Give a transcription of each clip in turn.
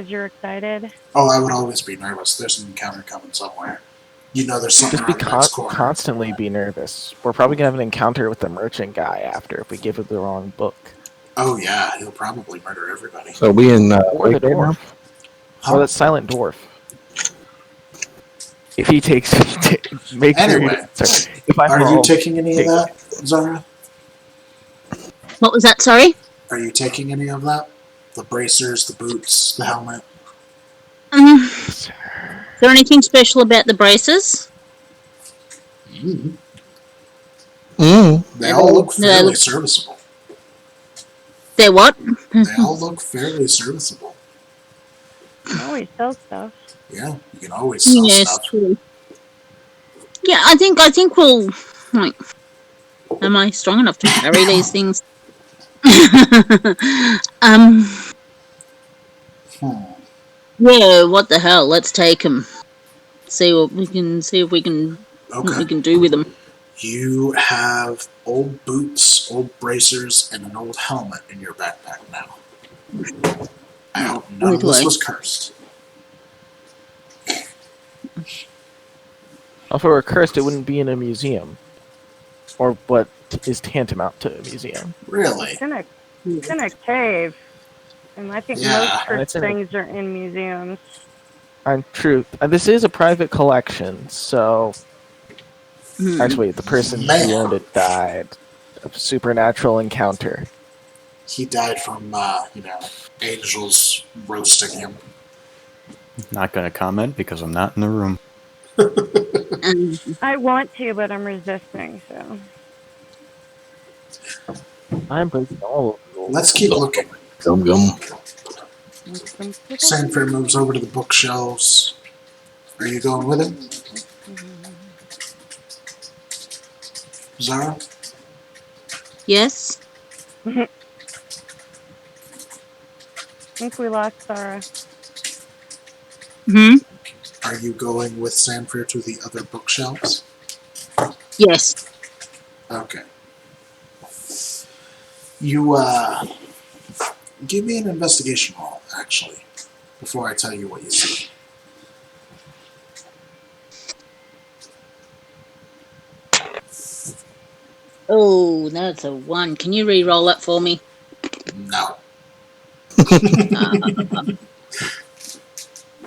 You're excited. Oh, I would always be nervous. There's an encounter coming somewhere. You know there's something Just be around the next corner. constantly be nervous. We're probably gonna have an encounter with the merchant guy after if we give it the wrong book. Oh yeah, he'll probably murder everybody. So we in Or the dwarf. Huh? Or the silent dwarf. If he takes make Anyway, sure if are you taking any of that, Zara? What was that, sorry? Are you taking any of that? The bracers, the boots, the helmet? Is there anything special about the braces? They all look fairly serviceable. They're what? They all look fairly serviceable. You can always sell stuff. Yeah, you can always sell stuff. True. Yeah, I think we'll. Like, am I strong enough to carry these things? Yeah. What the hell? Let's take them. See what we can what we can do with them. You have old boots, old bracers, and an old helmet in your backpack now. I hope none of this was cursed. If it were cursed, it wouldn't be in a museum. Or what is tantamount to a museum. Really? It's in a cave. And I think most cursed things are in museums. True. This is a private collection, so... Actually, the person who owned it died of a supernatural encounter. He died from, angels roasting him. Not going to comment because I'm not in the room. I want to, but I'm resisting, so... I'm breaking all of the rules. Let's keep looking. Gum. Sanfir moves over to the bookshelves. Are you going with him? Zara? Yes? I think we lost Zara. Are you going with Sanfir to the other bookshelves? Yes. Okay. You, give me an investigation roll, actually, before I tell you what you see. Oh, that's a 1. Can you re-roll that for me? No.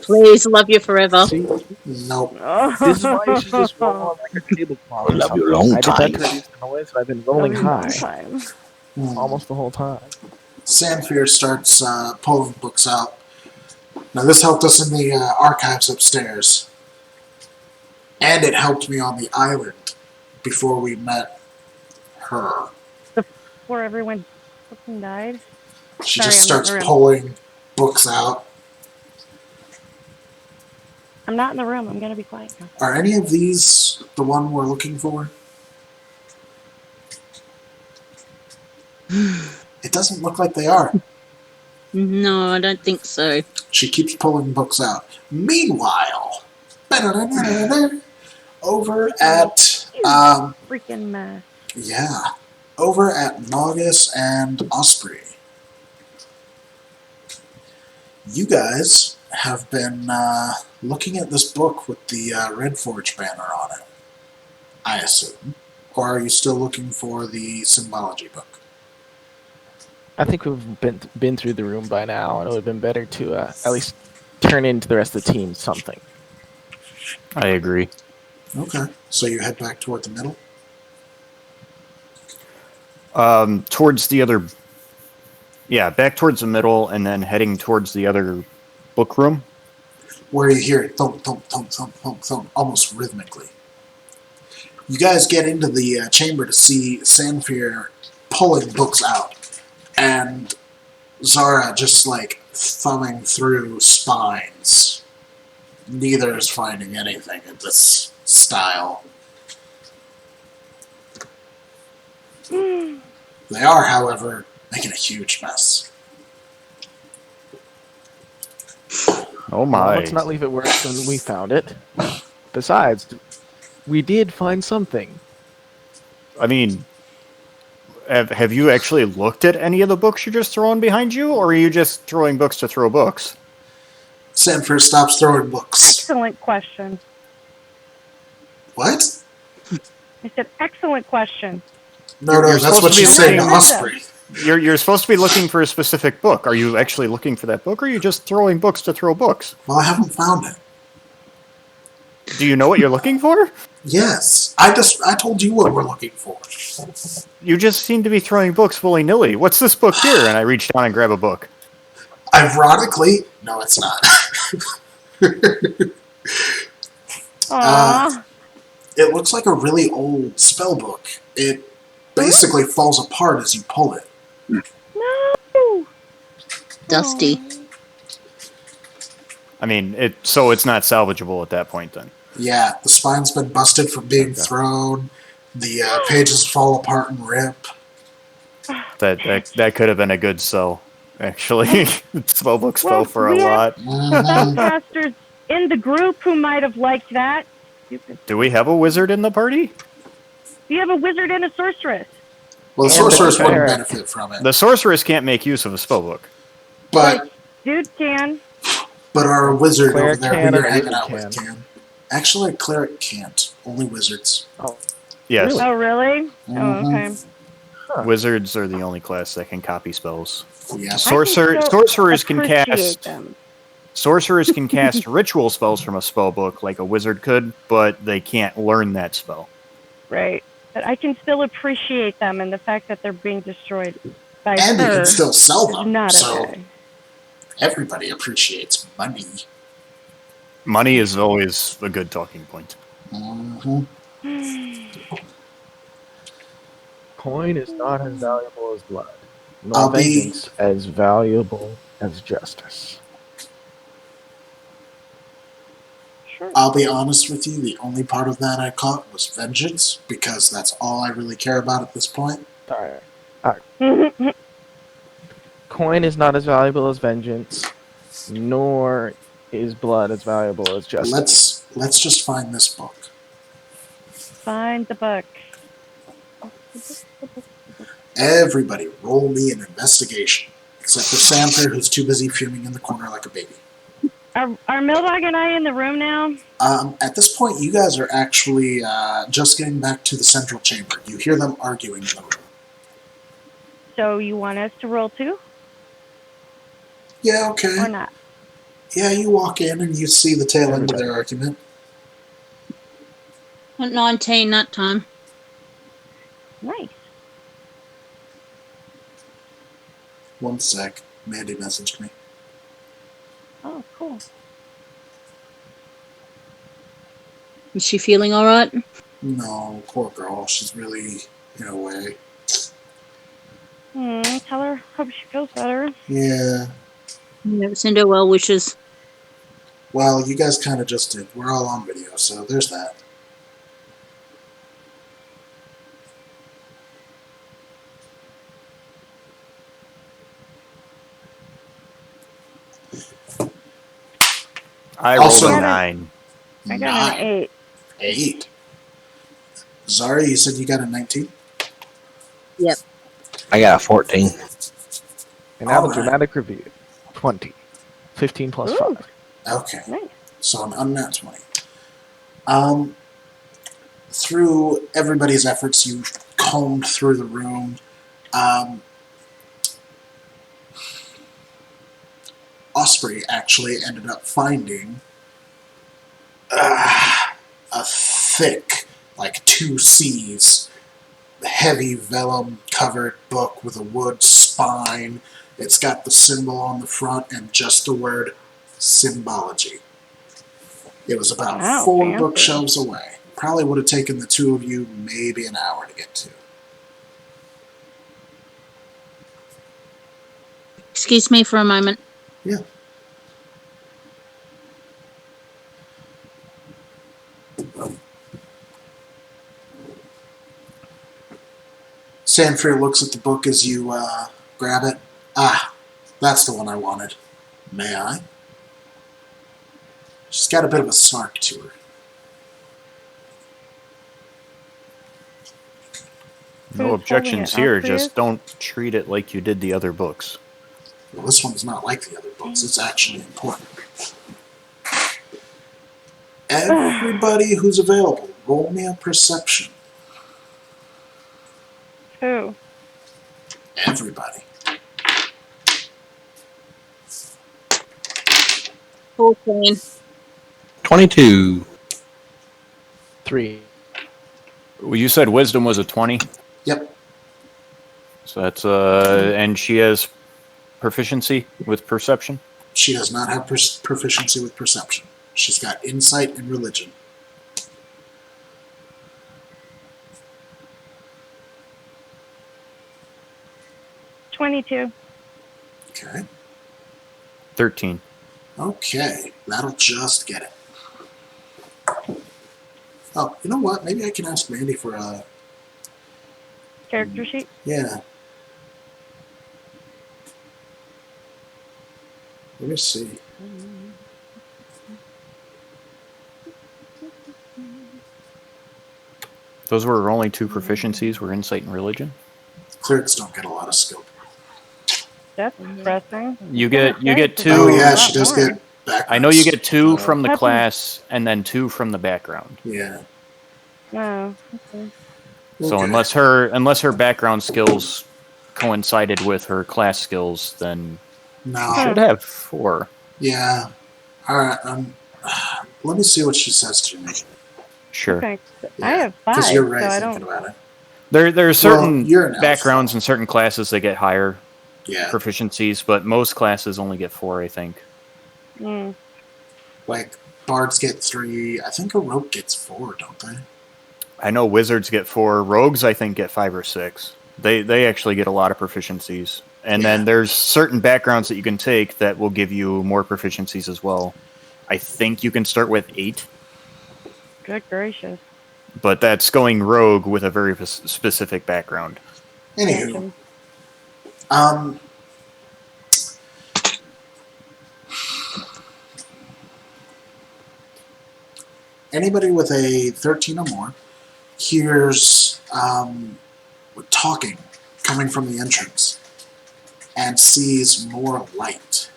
Please, love you forever. Nope. This is why you should just roll on like a tablecloth. I love you a long I did time. that to reduce the noise, but I've been rolling high. Almost the whole time. Sanfir starts pulling books out. Now, this helped us in the archives upstairs. And it helped me on the island before we met her. Before everyone fucking died? She just starts pulling books out. I'm not in the room. I'm going to be quiet now. Are any of these the one we're looking for? It doesn't look like they are. No, I don't think so. She keeps pulling books out. Meanwhile, over at freaking mess. Yeah, over at Naugus and Osprey, you guys have been looking at this book with the Red Forge banner on it, I assume. Or are you still looking for the symbology book? I think we've been through the room by now, and it would have been better to at least turn into the rest of the team something. I agree. Okay, so you head back toward the middle? Towards the other... Yeah, back towards the middle, and then heading towards the other book room. Where you hear it thump, thump, thump, thump, thump, thump, almost rhythmically. You guys get into the chamber to see Sanfir pulling books out, and Zara just, like, thumbing through spines. Neither is finding anything in this style. They are, however, making a huge mess. Oh my. Well, let's not leave it worse than we found it. Besides, we did find something. I mean, have you actually looked at any of the books you're just throwing behind you, or are you just throwing books to throw books? Sanfir stops throwing books. Excellent question. What? I said, excellent question. No, that's what she's saying to Osprey. You're supposed to be looking for a specific book. Are you actually looking for that book, or are you just throwing books to throw books? Well, I haven't found it. Do you know what you're looking for? Yes. I told you what we're looking for. You just seem to be throwing books willy-nilly. What's this book here? And I reach down and grab a book. Ironically, no, it's not. It looks like a really old spell book. It basically falls apart as you pull it. No! Dusty. I mean, so it's not salvageable at that point, then. Yeah, the spine's been busted from being thrown. The pages fall apart and rip. That could have been a good sell, actually. Spellbooks fell for a lot. Spellcasters in the group who might have liked that. Do we have a wizard in the party? Do you have a wizard and a sorceress? Well, the sorceress wouldn't benefit from it. The sorceress can't make use of a spellbook. But dude can. But our wizard Cleric over there can, who you're a hanging wizard out with can. Actually, a cleric can't. Only wizards. Oh, Yes. Oh, really? Mhm. Oh, okay. huh. Wizards are the only class that can copy spells. Yeah. Sorcerers can cast them. sorcerers can cast ritual spells from a spell book like a wizard could, but they can't learn that spell. Right. But I can still appreciate them, and the fact that they're being destroyed by And you her can still sell is them. not So okay. everybody appreciates money. Money is always a good talking point. Mm-hmm. Coin is not as valuable as blood, nor vengeance as valuable as justice. Sure. I'll be honest with you, the only part of that I caught was vengeance, because that's all I really care about at this point. Alright. Coin is not as valuable as vengeance, nor is blood as valuable as justice. Let's just find this book. Find the book. Everybody, roll me an investigation. Except for Sanfir, who's too busy fuming in the corner like a baby. Are Milbog and I in the room now? At this point, you guys are actually just getting back to the central chamber. You hear them arguing in the room. So you want us to roll too? Yeah, okay. Or not? Yeah, you walk in and you see the tail end of their argument. At 19 that time. Nice. One sec. Mandy messaged me. Oh, cool. Is she feeling alright? No, poor girl. She's really in a way. Tell her. Hope she feels better. Yeah. Yeah, send her well wishes. Well, you guys kind of just did. We're all on video, so there's that. I Also- rolled a 9. I got an 8. 8. Zari, you said you got a 19? Yep. I got a 14. And now the Alright. dramatic review. 20. 15 plus Ooh. 5. Okay. Nice. So an unnat 20. Through everybody's efforts, you combed through the room. Osprey actually ended up finding a thick, like 2 C's, heavy vellum-covered book with a wood spine. It's got the symbol on the front and just the word symbology. It was about Wow, 4 fancy. bookshelves away. Probably would have taken the 2 of you maybe an hour to get to. Excuse me for a moment. Yeah. Sanfir looks at the book as you grab it. Ah, that's the one I wanted. May I? She's got a bit of a snark to her. No Who's objections holding it? here, Osprey just is? don't treat it like you did the other books. Well, this one's not like the other books. It's actually important. Everybody who's available, roll me a perception. Who? Everybody. 14. 22. 3. Well, you said wisdom was a 20? Yep. So that's, and she has proficiency with perception? She does not have proficiency with perception. She's got insight and religion. $22. Okay. 13. Okay. That'll just get it. Oh, you know what? Maybe I can ask Mandy for a... Character sheet? Yeah. Let me see. Those were only 2 proficiencies, were insight and religion? Clerics don't get a lot of skill. That's depressing. You get 2. Oh yeah, she does get backgrounds. I know you get 2 from the class and then 2 from the background. Yeah. Oh, okay. So unless her background skills coincided with her class skills, then No. she should have 4. Yeah. Alright, let me see what she says to me. Sure. Okay. Yeah. I have 5, Because you're right so I thinking don't... about it. There are certain you're an elf. backgrounds and certain classes that get higher Yeah. proficiencies, but most classes only get 4, I think. Mm. Like, bards get 3. I think a rogue gets 4, don't they? I know wizards get 4. Rogues, I think, get 5 or 6. They actually get a lot of proficiencies. And then there's certain backgrounds that you can take that will give you more proficiencies as well. I think you can start with 8. Good gracious. But that's going rogue with a very specific background. Anywho. Anybody with a 13 or more hears talking coming from the entrance and sees more light.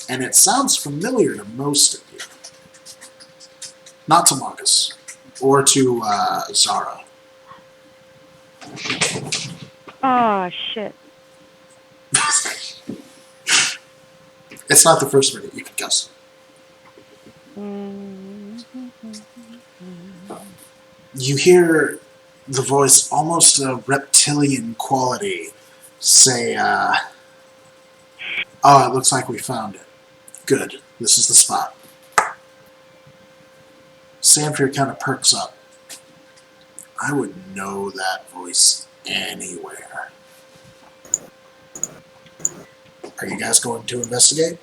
And it sounds familiar to most of you. Not to Marcus or to Zara. Oh, shit. It's not the first minute, you can guess. You hear the voice, almost a reptilian quality, say, oh, it looks like we found it. Good, this is the spot. Sanfir kind of perks up. I would know that voice anywhere. Are you guys going to investigate?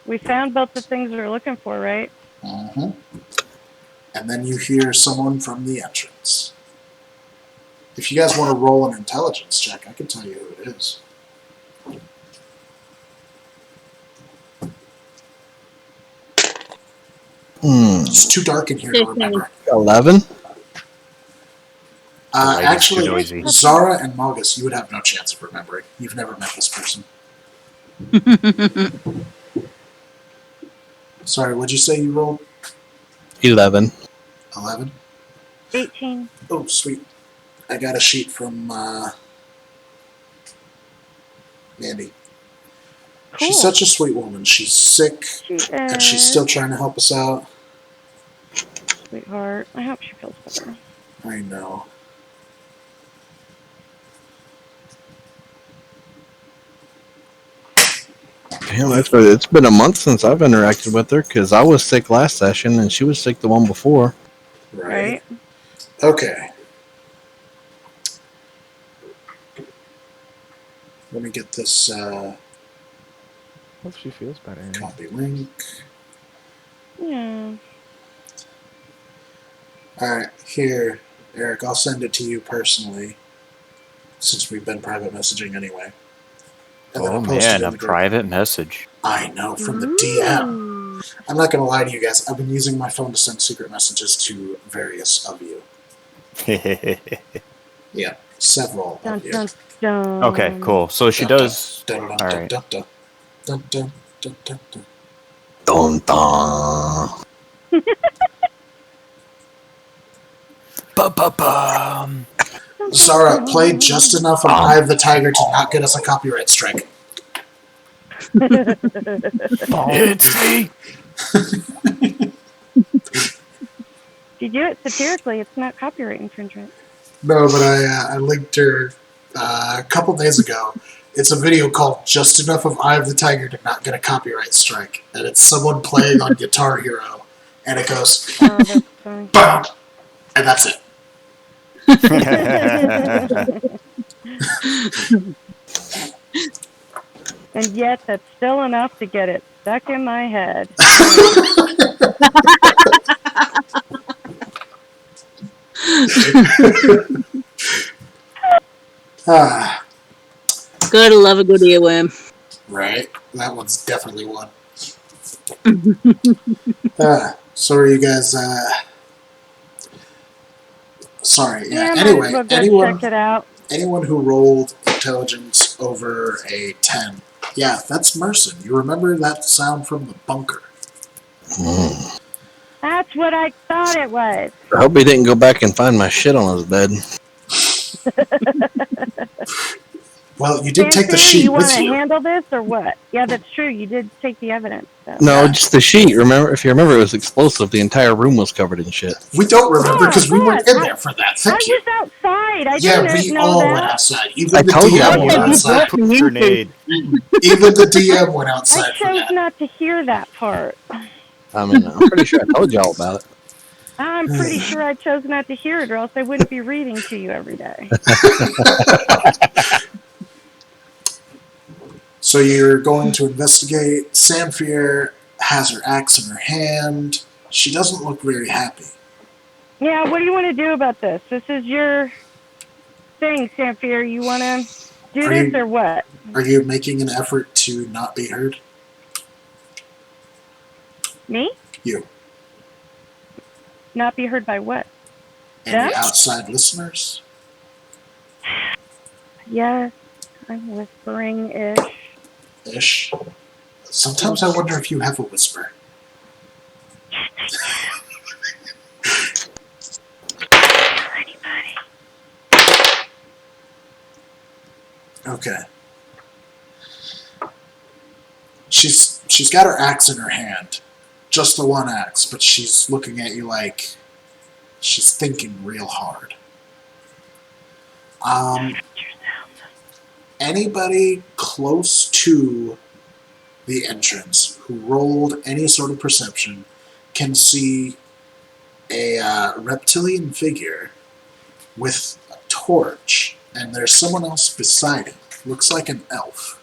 We found both the things we were looking for, right? Mm-hmm. And then you hear someone from the entrance. If you guys want to roll an intelligence check, I can tell you who it is. It's too dark in here to remember. 11? Actually, Zara and Malgus, you would have no chance of remembering. You've never met this person. Sorry, what'd you say you rolled? 11. 11? 18. Oh, sweet. I got a sheet from Mandy. Cool. She's such a sweet woman. She's sick, and she's still trying to help us out. Sweetheart. I hope she feels better. I know. Damn, it's been a month since I've interacted with her, because I was sick last session, and she was sick the one before. Right. Okay. Let me get this Hope she feels better. copy link. Yeah. Alright, here, Eric, I'll send it to you personally, since we've been private messaging anyway. And then Oh I'll post it man, in a the group. private message. I know, from the DM. I'm not going to lie to you guys, I've been using my phone to send secret messages to various of you. Yeah, several Dun, of you. dun, dun. Okay, cool. So she does. Dun, dun, All dun, right. dun, dun, dun, dun, dun, dun, dun. Dun, dun. Ba-ba-bum. Zara, play just enough of Eye of the Tiger to not get us a copyright strike. It's me. If you do it satirically, it's not copyright infringement. No, but I linked her a couple days ago. It's a video called Just Enough of Eye of the Tiger to Not Get a Copyright Strike. And it's someone playing on Guitar Hero. And it goes, Oh, that's funny. BAM! And that's it. And yet, that's still enough to get it stuck in my head. Ah, Gotta love a good earworm. right? That one's definitely one. So are you guys, sorry, yeah. Might Anyway, as well go check it out. anyone who rolled intelligence over a 10, yeah, that's Merson. You remember that sound from the bunker. That's what I thought it was. I hope he didn't go back and find my shit on his bed. Well, you did take the Sanfir, sheet you with want to you. handle this or what? Yeah, that's true. You did take the evidence. So. No, just the sheet. Remember, if you remember, it was explosive. The entire room was covered in shit. We don't remember because we God, weren't in there for that. I Thank you. was outside. I Yeah, didn't we know all that. went outside. Even I the told you. DM went outside. Grenade. Even the DM went I outside for chose that. not to hear that part. I mean, I'm pretty sure I told you all about it. I'm pretty sure I chose not to hear it, or else I wouldn't be reading to you every day. So you're going to investigate. Sanfir has her axe in her hand. She doesn't look very happy. Yeah, what do you want to do about this? This is your thing, Sanfir. You want to do this or what? Are you making an effort to not be heard? Me? You. Not be heard by what? Any Them? outside listeners? Yes, I'm whispering-ish. Ish. Sometimes I wonder if you have a whisper. Anybody? Okay. She's got her axe in her hand. Just the one axe, but she's looking at you like she's thinking real hard. Anybody close to the entrance who rolled any sort of perception can see a reptilian figure with a torch, and there's someone else beside him. Looks like an elf.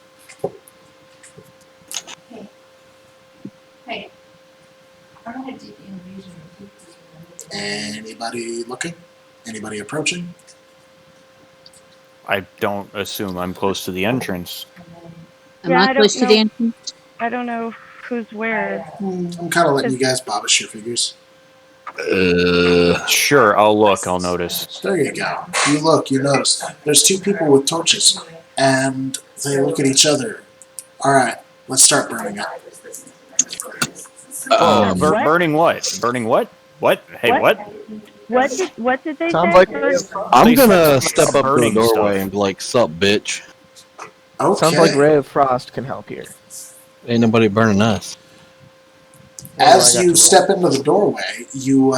Hey. I don't have deep vision. Anybody looking? Anybody approaching? I don't assume I'm close to the entrance. Am I close to the entrance? I don't know who's where. I'm kind of letting you guys bobish your figures. Sure, I'll look. I'll notice. There you go. You look, you notice. There's two people with torches, and they look at each other. Alright, let's start burning up. Burning what? Burning what? What? Hey, what? What did they Sounds say? like I'm gonna step up to the burning doorway stuff. and be like, "Sup, bitch." Okay. Sounds like Ray of Frost can help here. Ain't nobody burning us. As you step into the doorway, you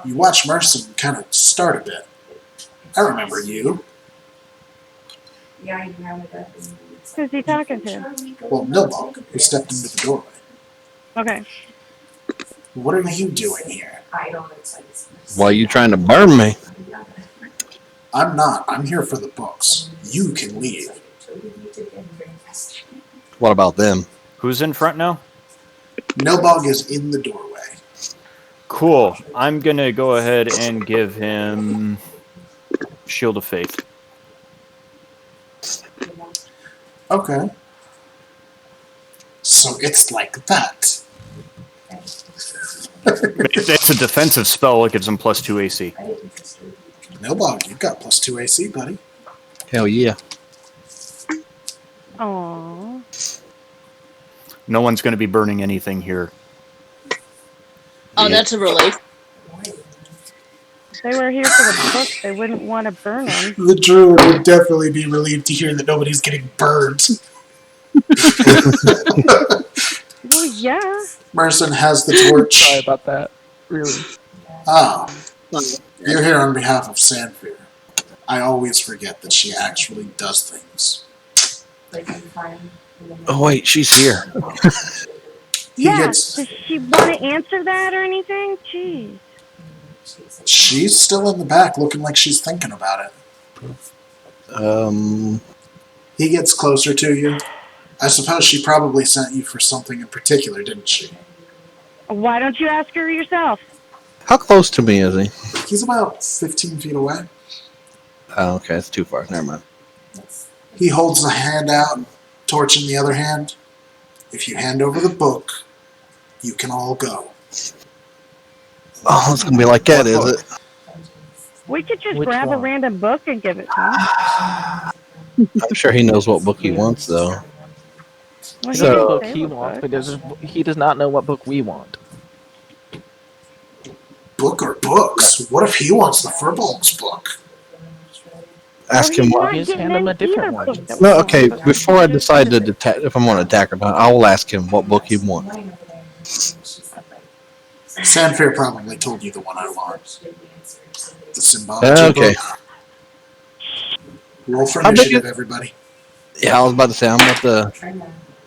watch Merson kind of start a bit. I remember you. Who's he talking to? Well, Nilbog, who stepped into the doorway. Okay. What are you doing here? Why are you trying to burn me? I'm not. I'm here for the books. You can leave. What about them? Who's in front now? Nilbog is in the doorway. Cool. I'm gonna go ahead and give him Shield of Faith. Okay. So it's like that. It's a defensive spell. It gives him +2 AC. Nilbog, you've got +2 AC, buddy. Hell yeah. Aww. No one's going to be burning anything here. Oh, that's a relief. If they were here for the book, they wouldn't want to burn them. The druid would definitely be relieved to hear that nobody's getting burned. Well, yeah. Merson has the torch. Sorry about that. Really. Ah, you're here on behalf of Sanfir. I always forget that she actually does things. Oh wait, she's here. Gets, Does she want to answer that or anything? Jeez. She's still in the back looking like she's thinking about it. He gets closer to you. I suppose she probably sent you for something in particular, didn't she? Why don't you ask her yourself? How close to me is he? He's about 15 feet away. Oh, okay, it's too far. Never mind. He holds a hand out, torch in the other hand. If you hand over the book, you can all go. Oh, it's gonna be like that, is it? We could just Which grab a one? random book and give it to him. I'm sure he knows what book he wants, though. Well, So, didn't book say he what wants, book. but he does not know what book we want. Book or books? What if he wants the Furbolg's book? Ask Well, him he's what. not Just getting hand him a in different either one. book that we No, want. okay. That's Before I just- decide to if I'm going to attack or not, I will ask him what book he wants. Sanfir probably told you the one I want. The symbology Okay. book. Roll for How big initiative, is- everybody. Yeah, I was about to say I'm about to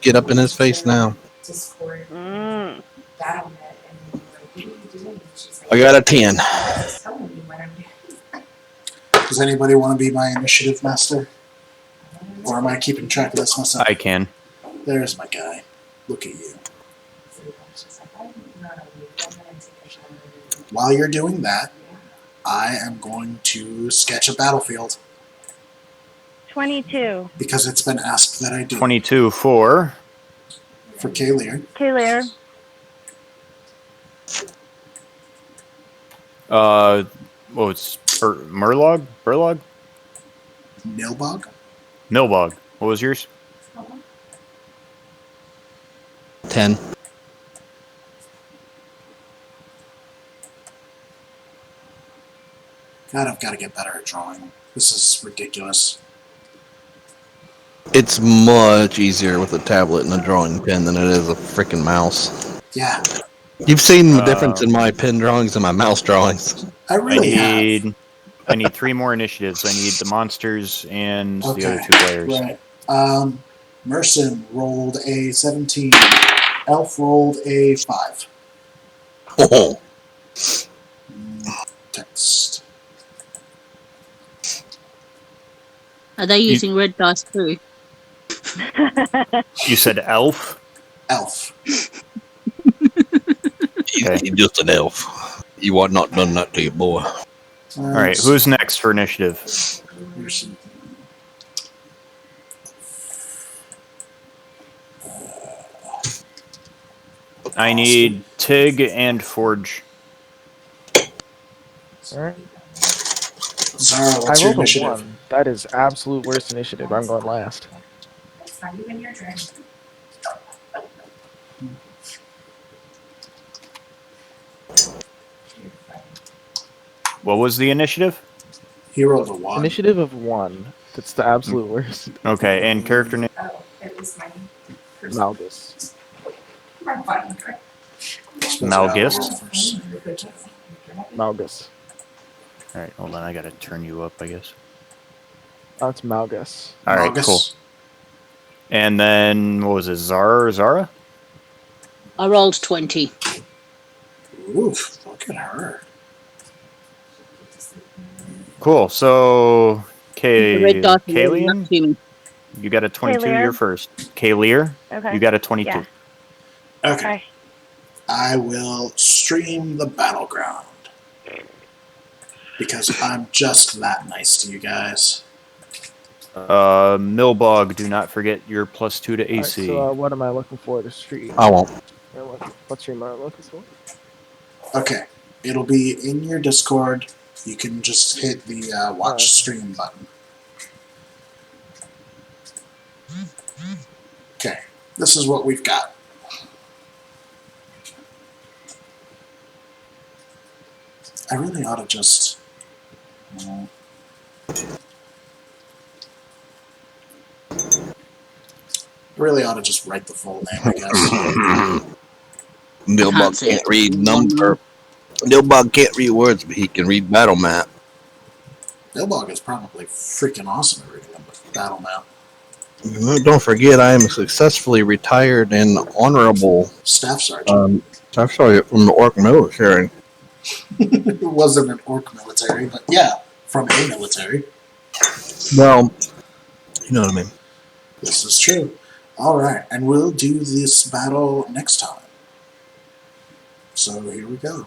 get up in his face now. Mm. I got a 10. Does anybody want to be my initiative master? Or am I keeping track of this myself? I can. There's my guy. Look at you. While you're doing that, I am going to sketch a battlefield 22. because it's been asked that I do. 22 for. For Kalir. Kalir. Well, it's Murlog? Burlog? Nilbog. Nilbog. What was yours? 10. God, I've got to get better at drawing. This is ridiculous. It's much easier with a tablet and a drawing pen than it is a freaking mouse. Yeah, You've seen the difference in my pen drawings and my mouse drawings. I really have. I need 3 more initiatives. I need the monsters and the Okay, other 2 players. right. Merson rolled a 17. Elf rolled a 5. Oh, Text. Are they using red dice too? You said elf? Elf. Okay. he's just an elf. You ought not done that to your boy. All right, who's next for initiative? Merson. I need Tig and Forge. Alright. Zara, what's I your rolled a initiative? 1. That is absolute worst initiative. I'm going last. It's not even your turn. What was the initiative? He rolled a 1. Initiative of 1. That's the absolute worst. Okay, and character name? Oh, at least mine. Malgus. My button. Malgus? Malgus. All right, hold on. I gotta turn you up, I guess. Oh, it's Malgus. All right, cool. And then what was it? Zara? I rolled 20. Oof, look at her. Cool. So, The red dice are rolling up Kalian, to me. you got a 22. Kalir. You're first. Kalir, Okay. you got a 22. Yeah. Okay. Okay. I will stream the battleground. Because I'm just that nice to you guys. Milbog, do not forget your +2 to Alright, AC. so what am I looking for to street? I won't. What's your amount looking for? Okay. It'll be in your Discord. You can just hit the watch Alright. stream button. Okay. This is what we've got. I really ought to just. I really ought to just write the full name, I guess. Nilbug see can't it. read number. Nilbug can't read words, but he can read battle map. Nilbog is probably freaking awesome at reading a battle map. Don't forget, I am a successfully retired and honorable Staff sergeant. I'm sorry, from the Orc military. It wasn't an orc military, but yeah, from a military. Well, you know what I mean. This is true. All right, and we'll do this battle next time. So here we go.